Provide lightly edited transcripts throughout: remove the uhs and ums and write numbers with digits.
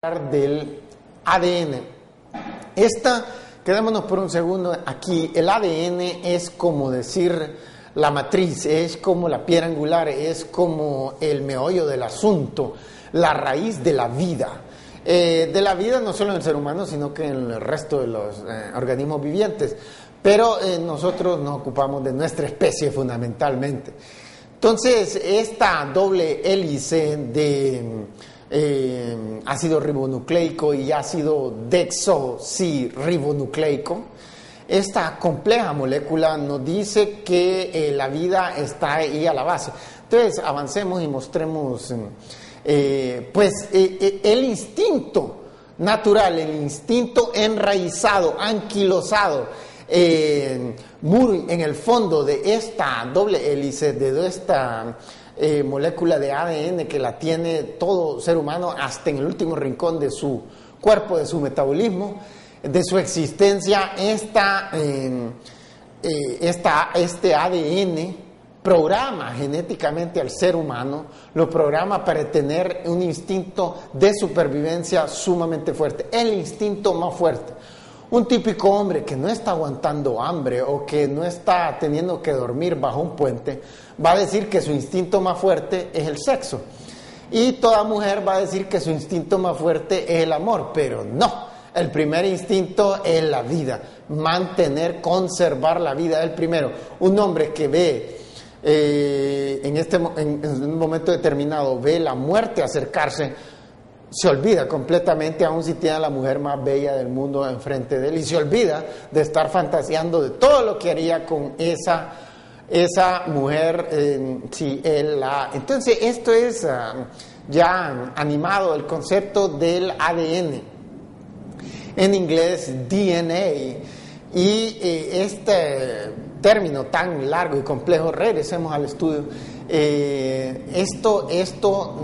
Del ADN. Quedémonos por un segundo aquí. El ADN es como decir la matriz, es como la piedra angular, es como el meollo del asunto, la raíz de la vida. De la vida no solo en el ser humano, sino que en el resto de los organismos vivientes. Pero nosotros nos ocupamos de nuestra especie fundamentalmente. Entonces, esta doble hélice de ácido ribonucleico y ácido desoxirribonucleico, esta compleja molécula nos dice que la vida está ahí a la base. Entonces, avancemos y mostremos el instinto natural, el instinto enraizado, anquilosado, muy en el fondo de esta doble hélice, de esta molécula de ADN que la tiene todo ser humano hasta en el último rincón de su cuerpo, de su metabolismo, de su existencia. Este ADN programa genéticamente al ser humano, lo programa para tener un instinto de supervivencia sumamente fuerte, el instinto más fuerte. Un típico hombre que no está aguantando hambre o que no está teniendo que dormir bajo un puente va a decir que su instinto más fuerte es el sexo. Y toda mujer va a decir que su instinto más fuerte es el amor, pero no. El primer instinto es la vida, conservar la vida es el primero. Un hombre que ve en un momento determinado, ve la muerte acercarse, se olvida completamente, aun si tiene a la mujer más bella del mundo enfrente de él, y se olvida de estar fantaseando de todo lo que haría con esa mujer si él la... Entonces esto es ya animado el concepto del ADN, en inglés DNA, y este término tan largo y complejo, regresemos al estudio. Esto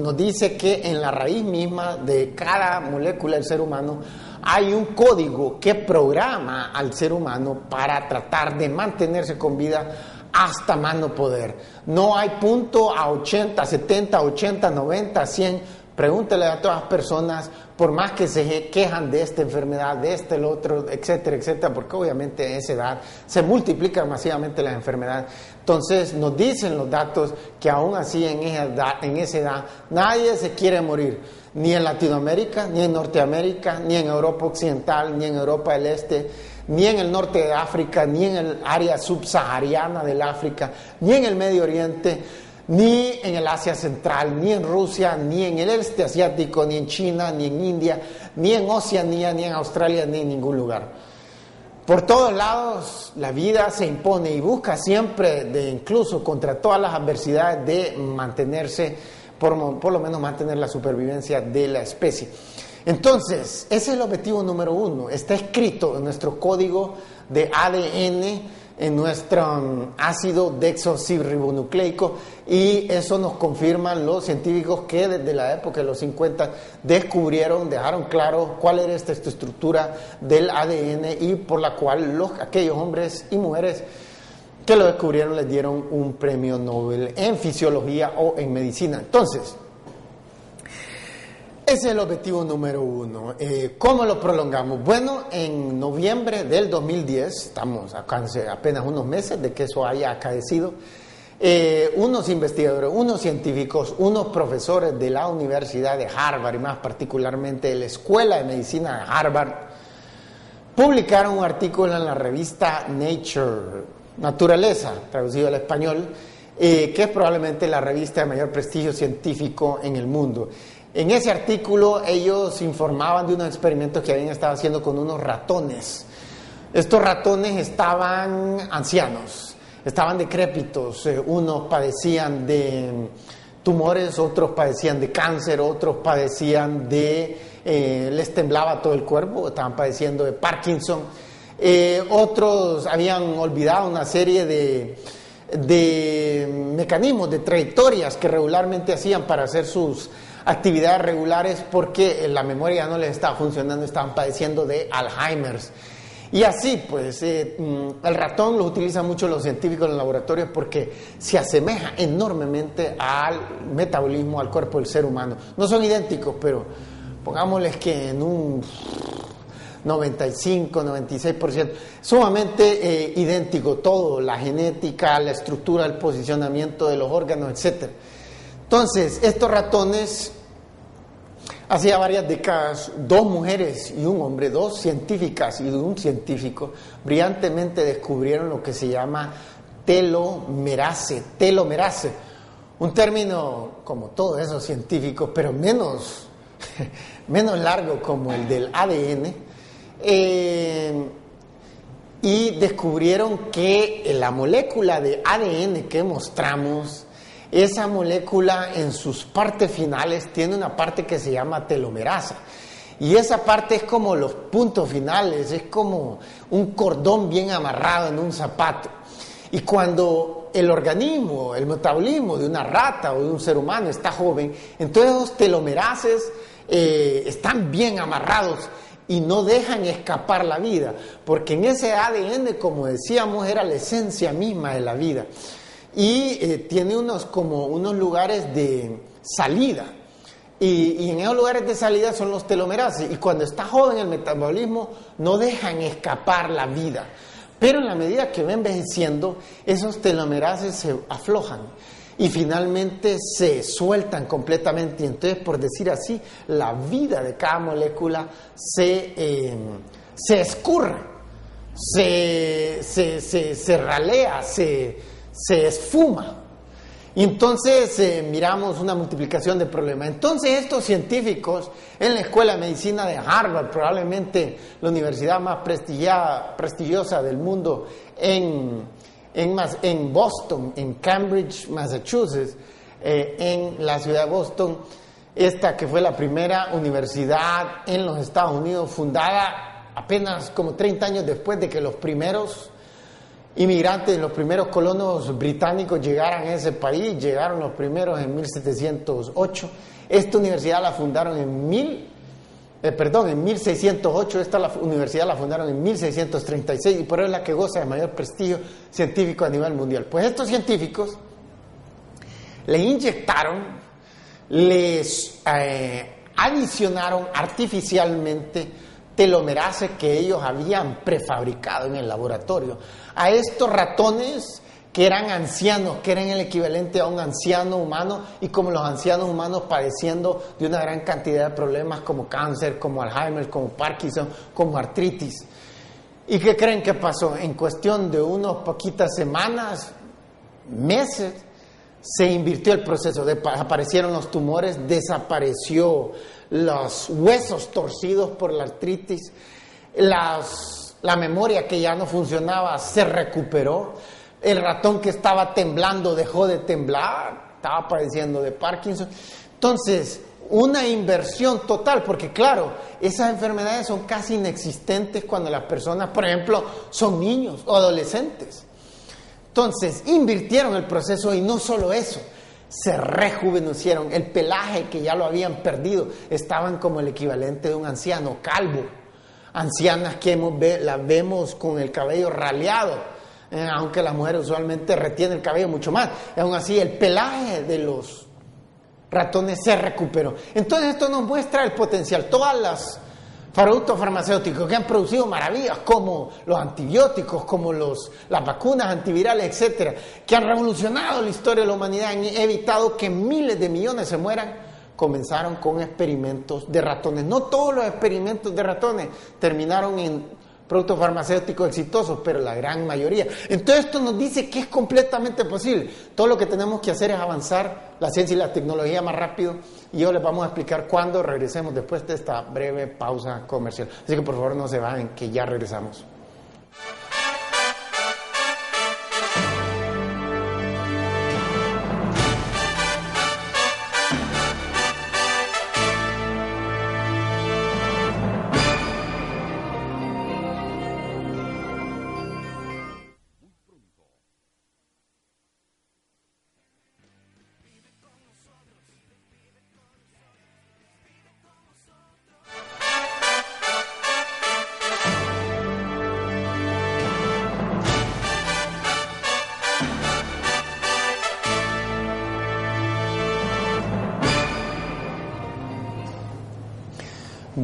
nos dice que en la raíz misma de cada molécula del ser humano hay un código que programa al ser humano para tratar de mantenerse con vida hasta más no poder. No hay punto a 80, 70, 80, 90, 100. Pregúntele a todas las personas, por más que se quejan de esta enfermedad, de este, el otro, etcétera, etcétera, porque obviamente a esa edad se multiplican masivamente las enfermedades. Entonces nos dicen los datos que aún así en esa edad nadie se quiere morir, ni en Latinoamérica, ni en Norteamérica, ni en Europa Occidental, ni en Europa del Este, ni en el norte de África, ni en el área subsahariana del África, ni en el Medio Oriente, ni en el Asia Central, ni en Rusia, ni en el este asiático, ni en China, ni en India, ni en Oceanía, ni en Australia, ni en ningún lugar. Por todos lados la vida se impone y busca siempre, incluso contra todas las adversidades, de mantenerse, por lo menos mantener la supervivencia de la especie. Entonces, ese es el objetivo número uno, está escrito en nuestro código de ADN, en nuestro ácido desoxirribonucleico, y eso nos confirman los científicos que desde la época de los 50 dejaron claro cuál era esta estructura del ADN, y por la cual aquellos hombres y mujeres que lo descubrieron les dieron un premio Nobel en fisiología o en medicina. Entonces, ese es el objetivo número uno. ¿Cómo lo prolongamos? Bueno, en noviembre del 2010, estamos acá apenas unos meses de que eso haya acaecido, unos investigadores, unos científicos, unos profesores de la Universidad de Harvard, y más particularmente de la Escuela de Medicina de Harvard, publicaron un artículo en la revista Nature, Naturaleza, traducido al español, que es probablemente la revista de mayor prestigio científico en el mundo. En ese artículo ellos informaban de unos experimentos que habían estado haciendo con unos ratones. Estos ratones estaban ancianos, estaban decrépitos, unos padecían de tumores, otros padecían de cáncer, otros padecían les temblaba todo el cuerpo, estaban padeciendo de Parkinson, otros habían olvidado una serie de mecanismos, de trayectorias que regularmente hacían para hacer sus actividades regulares, porque la memoria ya no les estaba funcionando, estaban padeciendo de Alzheimer's. Y así, pues, el ratón lo utilizan mucho los científicos en los laboratorios porque se asemeja enormemente al metabolismo, al cuerpo del ser humano. No son idénticos, pero pongámosles que en un 95, 96%, sumamente idéntico todo, la genética, la estructura, el posicionamiento de los órganos, etc. Entonces, estos ratones, hacía varias décadas, 2 mujeres y un hombre, 2 científicas y un científico, brillantemente descubrieron lo que se llama telomerasa, un término como todos esos científicos, pero menos largo como el del ADN. Y descubrieron que la molécula de ADN que mostramos, esa molécula en sus partes finales tiene una parte que se llama telomerasa. Y esa parte es como los puntos finales, es como un cordón bien amarrado en un zapato. Y cuando el organismo, el metabolismo de una rata o de un ser humano está joven, entonces los telomerases están bien amarrados y no dejan escapar la vida, porque en ese ADN, como decíamos, era la esencia misma de la vida. Y tiene unos lugares de salida. Y en esos lugares de salida son los telomerases. Y cuando está joven el metabolismo, no dejan escapar la vida. Pero en la medida que va envejeciendo, esos telomerases se aflojan y finalmente se sueltan completamente. Y entonces, por decir así, la vida de cada molécula se escurre, se ralea, se esfuma. Y entonces miramos una multiplicación de problemas. Entonces estos científicos en la Escuela de Medicina de Harvard, probablemente la universidad más prestigiosa del mundo en Boston, en Cambridge, Massachusetts, en la ciudad de Boston, esta que fue la primera universidad en los Estados Unidos, fundada apenas como 30 años después de que los primeros inmigrantes, los primeros colonos británicos llegaron a ese país. Llegaron los primeros en 1708. Esta universidad la fundaron en 1608. Esta universidad la fundaron en 1636 y por eso es la que goza de mayor prestigio científico a nivel mundial. Pues estos científicos le inyectaron, les adicionaron artificialmente telomerases que ellos habían prefabricado en el laboratorio a estos ratones que eran ancianos, que eran el equivalente a un anciano humano, y como los ancianos humanos padeciendo de una gran cantidad de problemas como cáncer, como Alzheimer, como Parkinson, como artritis. ¿Y qué creen que pasó? En cuestión de unas poquitas semanas, meses, se invirtió el proceso, aparecieron los tumores, desapareció los huesos torcidos por la artritis, la memoria que ya no funcionaba se recuperó, el ratón que estaba temblando dejó de temblar, estaba padeciendo de Parkinson. Entonces, una inversión total, porque claro, esas enfermedades son casi inexistentes cuando las personas, por ejemplo, son niños o adolescentes. Entonces, invirtieron el proceso y no solo eso, se rejuvenecieron. El pelaje que ya lo habían perdido, estaban como el equivalente de un anciano calvo. Ancianas que las vemos con el cabello raleado, aunque las mujeres usualmente retienen el cabello mucho más. Aún así, el pelaje de los ratones se recuperó. Entonces, esto nos muestra el potencial. Todas las productos farmacéuticos que han producido maravillas, como los antibióticos, como las vacunas antivirales, etcétera, que han revolucionado la historia de la humanidad, han evitado que miles de millones se mueran, comenzaron con experimentos de ratones. No todos los experimentos de ratones terminaron en productos farmacéuticos exitosos, pero la gran mayoría. Entonces esto nos dice que es completamente posible. Todo lo que tenemos que hacer es avanzar la ciencia y la tecnología más rápido, y yo les vamos a explicar cuándo regresemos después de esta breve pausa comercial. Así que por favor no se vayan, que ya regresamos.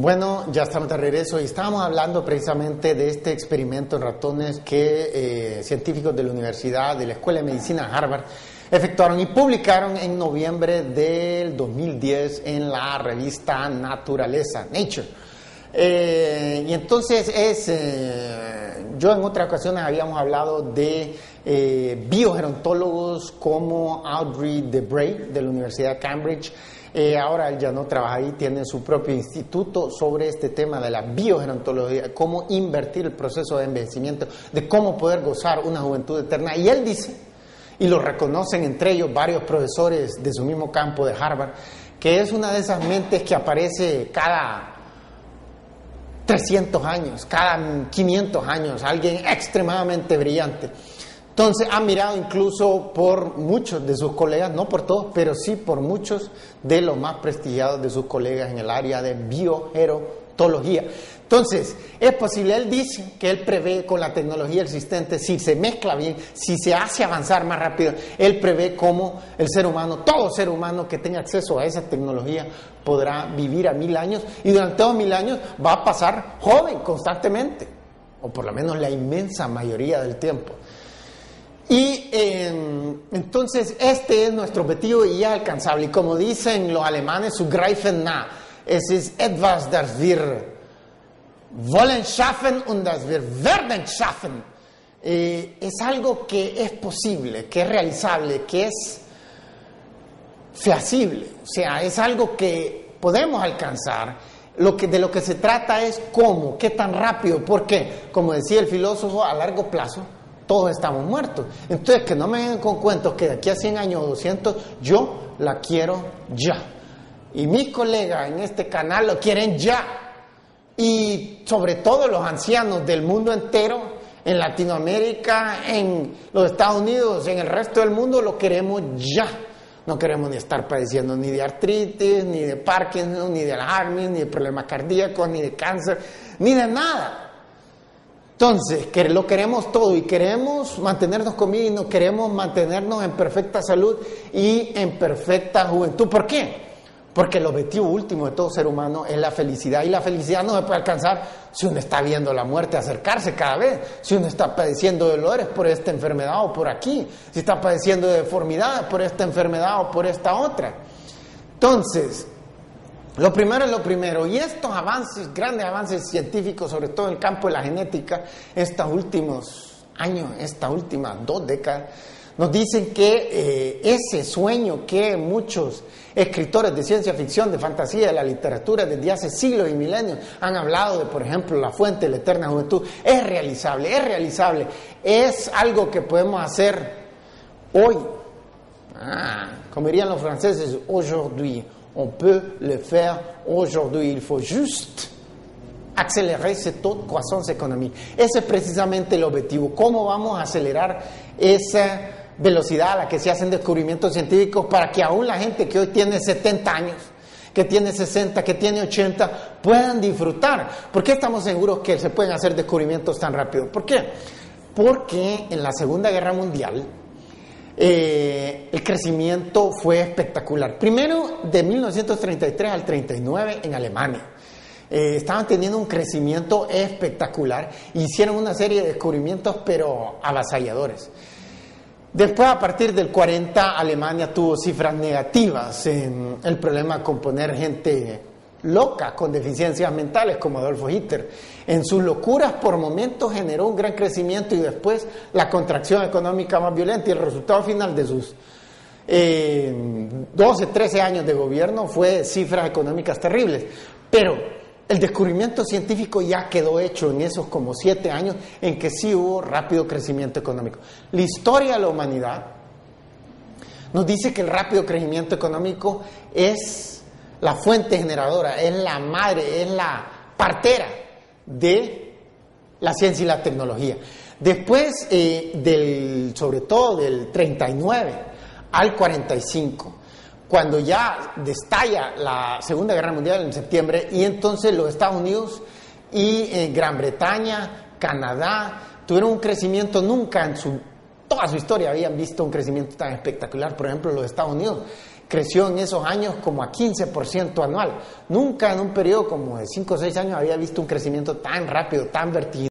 Bueno, ya estamos de regreso y estábamos hablando precisamente de este experimento en ratones que científicos de la Universidad, de la Escuela de Medicina de Harvard, efectuaron y publicaron en noviembre del 2010 en la revista Naturaleza, Nature. Y entonces yo en otras ocasiones habíamos hablado de biogerontólogos como Audrey DeBray de la Universidad de Cambridge. Ahora él ya no trabaja ahí, tiene su propio instituto sobre este tema de la biogerontología, cómo invertir el proceso de envejecimiento, de cómo poder gozar una juventud eterna. Y él dice, y lo reconocen entre ellos varios profesores de su mismo campo de Harvard, que es una de esas mentes que aparece cada 300 años, cada 500 años, alguien extremadamente brillante. Entonces ha mirado incluso por muchos de sus colegas, no por todos, pero sí por muchos de los más prestigiados de sus colegas en el área de biogerontología. Entonces, es posible, él dice que él prevé con la tecnología existente, si se mezcla bien, si se hace avanzar más rápido, él prevé cómo el ser humano, todo ser humano que tenga acceso a esa tecnología podrá vivir a 1000 años y durante todos 1000 años va a pasar joven constantemente, o por lo menos la inmensa mayoría del tiempo. Y entonces este es nuestro objetivo y ya alcanzable. Y como dicen los alemanes, su greifen nah, es ist etwas, das wir wollen schaffen und das wir werden schaffen. Es algo que es posible, que es realizable, que es feasible. O sea, es algo que podemos alcanzar. De lo que se trata es cómo, qué tan rápido, porque, como decía el filósofo, a largo plazo todos estamos muertos. Entonces, que no me vengan con cuentos que de aquí a 100 años o 200, yo la quiero ya. Y mis colegas en este canal lo quieren ya. Y sobre todo los ancianos del mundo entero, en Latinoamérica, en los Estados Unidos, en el resto del mundo, lo queremos ya. No queremos ni estar padeciendo ni de artritis, ni de Parkinson, ni de Alzheimer, ni de problemas cardíacos, ni de cáncer, ni de nada. Entonces, que lo queremos todo y queremos mantenernos con vida y no queremos mantenernos en perfecta salud y en perfecta juventud. ¿Por qué? Porque el objetivo último de todo ser humano es la felicidad y la felicidad no se puede alcanzar si uno está viendo la muerte acercarse cada vez, si uno está padeciendo dolores por esta enfermedad o por aquí, si está padeciendo de deformidades por esta enfermedad o por esta otra. Entonces, lo primero es lo primero, y estos avances, grandes avances científicos, sobre todo en el campo de la genética, estos últimos años, estas últimas 2 décadas, nos dicen que ese sueño que muchos escritores de ciencia ficción, de fantasía, de la literatura desde hace siglos y milenios han hablado de, por ejemplo, la fuente de la eterna juventud, es realizable, es algo que podemos hacer hoy. Como dirían los franceses, aujourd'hui. On peut le faire aujourd'hui. Il faut juste accélérer ce taux de croissance économique. Ese es precisamente el objetivo. ¿Cómo vamos a acelerar esa velocidad a la que se hacen descubrimientos científicos para que aún la gente que hoy tiene 70 años, que tiene 60, que tiene 80, puedan disfrutar? ¿Por qué estamos seguros que se pueden hacer descubrimientos tan rápido? ¿Por qué? Porque en la Segunda Guerra Mundial el crecimiento fue espectacular. Primero, de 1933 al 39 en Alemania. Estaban teniendo un crecimiento espectacular. Hicieron una serie de descubrimientos, pero avasalladores. Después, a partir del 40, Alemania tuvo cifras negativas en el problema con poner gente loca con deficiencias mentales como Adolfo Hitler. En sus locuras por momentos generó un gran crecimiento y después la contracción económica más violenta, y el resultado final de sus 12, 13 años de gobierno fue cifras económicas terribles. Pero el descubrimiento científico ya quedó hecho en esos como 7 años en que sí hubo rápido crecimiento económico. La historia de la humanidad nos dice que el rápido crecimiento económico es la fuente generadora, es la madre, es la partera de la ciencia y la tecnología. Después, sobre todo del 39 al 45, cuando ya destalla la Segunda Guerra Mundial en septiembre, y entonces los Estados Unidos y Gran Bretaña, Canadá, tuvieron un crecimiento nunca en toda su historia habían visto un crecimiento tan espectacular. Por ejemplo, los Estados Unidos creció en esos años como a 15% anual. Nunca en un periodo como de 5 o 6 años había visto un crecimiento tan rápido, tan vertiginoso